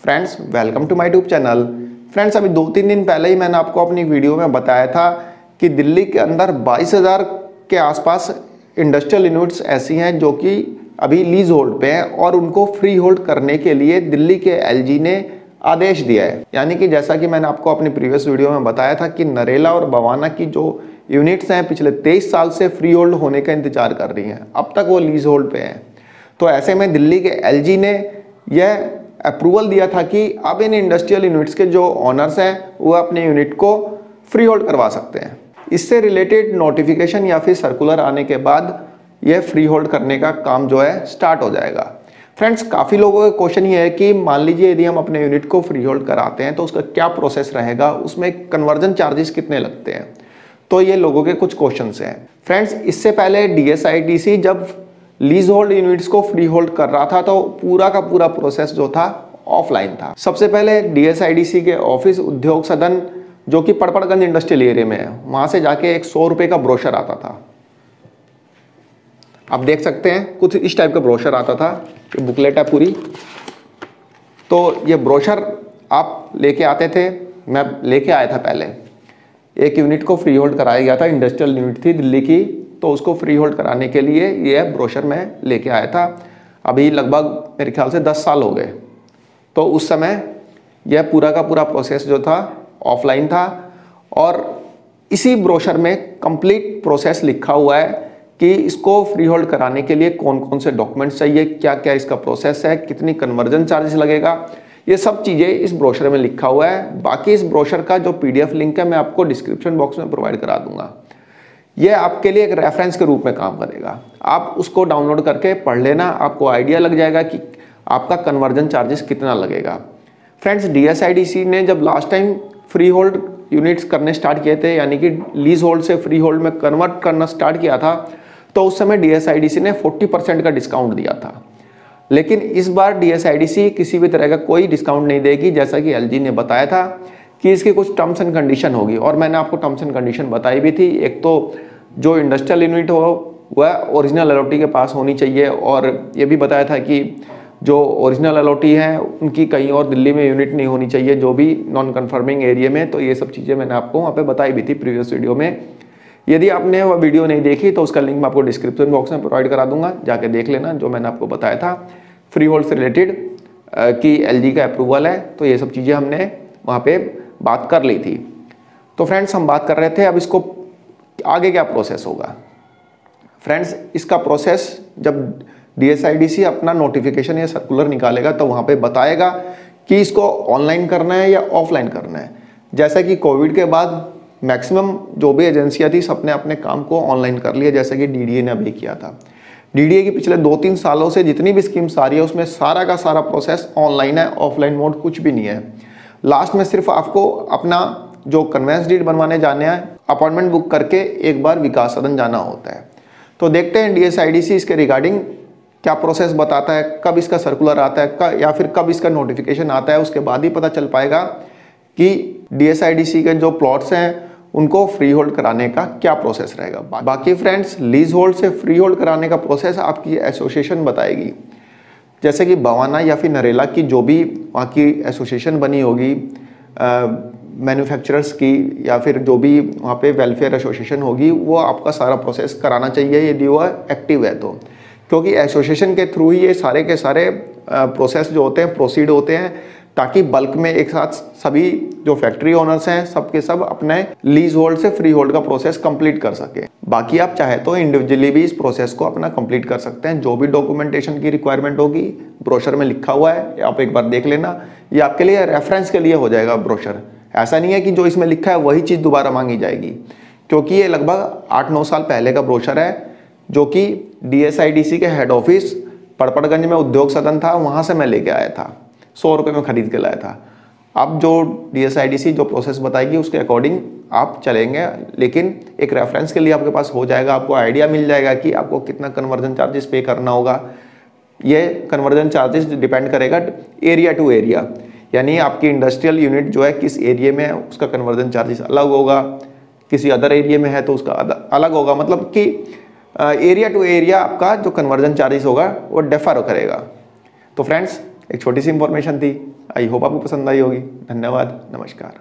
Friends welcome to my YouTube channel. Friends अभी 2-3 दिन पहले ही मैंने आपको अपनी वीडियो में बताया था कि दिल्ली के अंदर 22,000 के आसपास इंडस्ट्रियल यूनिट्स ऐसी हैं जो कि अभी लीज होल्ड पे हैं और उनको फ्री होल्ड करने के लिए दिल्ली के एलजी ने आदेश दिया है। यानी कि जैसा कि मैंने आपको अपनी प्रीवियस वीडियो में बताया था कि नरेला और बवाना की जो यूनिट्स हैं पिछले 23 साल से फ्री होल्ड होने का इंतजार कर रही हैं, अब तक वो लीज होल्ड पे हैं। तो ऐसे में दिल्ली के एलजी ने यह अप्रूवल दिया था कि अब इन इंडस्ट्रियल यूनिट्स के जो ऑनर्स हैं वो अपने यूनिट को फ्री होल्ड करवा सकते हैं। इससे रिलेटेड नोटिफिकेशन या फिर सर्कुलर आने के बाद यह फ्री होल्ड करने का काम जो है स्टार्ट हो जाएगा। फ्रेंड्स काफ़ी लोगों का क्वेश्चन ये है कि मान लीजिए यदि हम अपने यूनिट को फ्री होल्ड कराते हैं तो उसका क्या प्रोसेस रहेगा, उसमें कन्वर्जन चार्जेस कितने लगते हैं। तो ये लोगों के कुछ क्वेश्चंस हैं। फ्रेंड्स इससे पहले DSIDC जब लीज होल्ड यूनिट्स को फ्री होल्ड कर रहा था तो पूरा का पूरा प्रोसेस जो था ऑफलाइन था। सबसे पहले DSIDC के ऑफिस उद्योग सदन जो कि पड़पड़गंज इंडस्ट्रियल एरिया में है, वहां से जाके एक 100 रुपये का ब्रोशर आता था। आप देख सकते हैं कुछ इस टाइप का ब्रोशर आता था, ये बुकलेट है पूरी। तो ये ब्रोशर आप लेके आते थे, मैं लेके आया था पहले। एक यूनिट को फ्री होल्ड कराया गया था, इंडस्ट्रियल यूनिट थी दिल्ली की, तो उसको फ्री होल्ड कराने के लिए ये ब्रोशर मैं लेके आया था। अभी लगभग मेरे ख्याल से 10 साल हो गए। तो उस समय यह पूरा का पूरा प्रोसेस जो था ऑफलाइन था और इसी ब्रोशर में कंप्लीट प्रोसेस लिखा हुआ है कि इसको फ्री होल्ड कराने के लिए कौन कौन से डॉक्यूमेंट्स चाहिए, क्या क्या इसका प्रोसेस है, कितनी कन्वर्जन चार्जेस लगेगा, ये सब चीज़ें इस ब्रोशर में लिखा हुआ है। बाकी इस ब्रोशर का जो PDF लिंक है मैं आपको डिस्क्रिप्शन बॉक्स में प्रोवाइड करा दूंगा। यह आपके लिए एक रेफरेंस के रूप में काम करेगा। आप उसको डाउनलोड करके पढ़ लेना, आपको आइडिया लग जाएगा कि आपका कन्वर्जन चार्जेस कितना लगेगा। फ्रेंड्स DSIDC ने जब last time free hold units करने स्टार्ट किए थे, यानी कि लीज होल्ड से फ्री होल्ड में कन्वर्ट करना स्टार्ट किया था, तो उस समय DSIDC ने 40% का डिस्काउंट दिया था। लेकिन इस बार DSIDC किसी भी तरह का कोई डिस्काउंट नहीं देगी, जैसा कि LG ने बताया था कि इसकी कुछ टर्म्स एंड कंडीशन होगी और मैंने आपको टर्म्स एंड कंडीशन बताई भी थी। एक तो जो इंडस्ट्रियल यूनिट हो वह ओरिजिनल LOT के पास होनी चाहिए और ये भी बताया था कि जो ओरिजिनल LOT है उनकी कहीं और दिल्ली में यूनिट नहीं होनी चाहिए, जो भी नॉन कन्फर्मिंग एरिया में। तो ये सब चीज़ें मैंने आपको वहाँ पे बताई भी थी प्रीवियस वीडियो में। यदि आपने वह वीडियो नहीं देखी तो उसका लिंक मैं आपको डिस्क्रिप्शन बॉक्स में प्रोवाइड करा दूंगा, जाके देख लेना। जो मैंने आपको बताया था फ्री होल्ड से रिलेटेड कि LG का अप्रूवल है, तो ये सब चीज़ें हमने वहाँ पे बात कर ली थी। तो फ्रेंड्स हम बात कर रहे थे अब इसको आगे क्या प्रोसेस होगा। फ्रेंड्स इसका प्रोसेस जब DSIDC अपना नोटिफिकेशन या सर्कुलर निकालेगा तो वहाँ पे बताएगा कि इसको ऑनलाइन करना है या ऑफलाइन करना है। जैसा कि कोविड के बाद मैक्सिमम जो भी एजेंसियाँ थी सबने अपने काम को ऑनलाइन कर लिया, जैसे कि DDA ने अभी किया था। DDA की पिछले 2-3 सालों से जितनी भी स्कीम्स आ रही है उसमें सारा का सारा प्रोसेस ऑनलाइन है, ऑफलाइन मोड कुछ भी नहीं है। लास्ट में सिर्फ आपको अपना जो कन्वेंस डीड बनवाने जाने हैं, अपॉइंटमेंट बुक करके एक बार विकास सदन जाना होता है। तो देखते हैं DSIDC इसके रिगार्डिंग क्या प्रोसेस बताता है, कब इसका सर्कुलर आता है या फिर कब इसका नोटिफिकेशन आता है। उसके बाद ही पता चल पाएगा कि DSIDC के जो प्लॉट्स हैं उनको फ्री होल्ड कराने का क्या प्रोसेस रहेगा। बाकी फ्रेंड्स लीज होल्ड से फ्री होल्ड कराने का प्रोसेस आपकी एसोसिएशन बताएगी। जैसे कि बवाना या फिर नरेला की जो भी वहाँ की एसोसिएशन बनी होगी मैन्युफैक्चरर्स की, या फिर जो भी वहाँ पे वेलफेयर एसोसिएशन होगी, वो आपका सारा प्रोसेस कराना चाहिए यदि वह एक्टिव है तो, क्योंकि एसोसिएशन के थ्रू ही ये सारे के सारे प्रोसेस जो होते हैं प्रोसीड होते हैं, ताकि बल्क में एक साथ सभी जो फैक्ट्री ओनर्स हैं सब के सब अपने लीज होल्ड से फ्री होल्ड का प्रोसेस कंप्लीट कर सके। बाकी आप चाहे तो इंडिविजुअली भी इस प्रोसेस को अपना कंप्लीट कर सकते हैं। जो भी डॉक्यूमेंटेशन की रिक्वायरमेंट होगी ब्रोशर में लिखा हुआ है, आप एक बार देख लेना। ये आपके लिए रेफरेंस के लिए हो जाएगा ब्रोशर। ऐसा नहीं है कि जो इसमें लिखा है वही चीज़ दोबारा मांगी जाएगी, क्योंकि ये लगभग 8-9 साल पहले का ब्रोशर है जो कि DSIDC के हेड ऑफिस पड़पड़गंज में उद्योग सदन था, वहाँ से मैं लेके आया था। 100 रुपये में खरीद के लाया था। अब जो DSIDC जो प्रोसेस बताएगी उसके अकॉर्डिंग आप चलेंगे, लेकिन एक रेफरेंस के लिए आपके पास हो जाएगा, आपको आइडिया मिल जाएगा कि आपको कितना कन्वर्जन चार्जेस पे करना होगा। ये कन्वर्जन चार्जेस डिपेंड करेगा एरिया टू एरिया, यानी आपकी इंडस्ट्रियल यूनिट जो है किस एरिया में है उसका कन्वर्जन चार्जेस अलग होगा, किसी अदर एरिया में है तो उसका अलग होगा। मतलब कि एरिया टू एरिया आपका जो कन्वर्जन चार्जेस होगा वो डिफर करेगा। तो फ्रेंड्स एक छोटी सी इंफॉर्मेशन थी। आई होप आपको पसंद आई होगी। धन्यवाद, नमस्कार।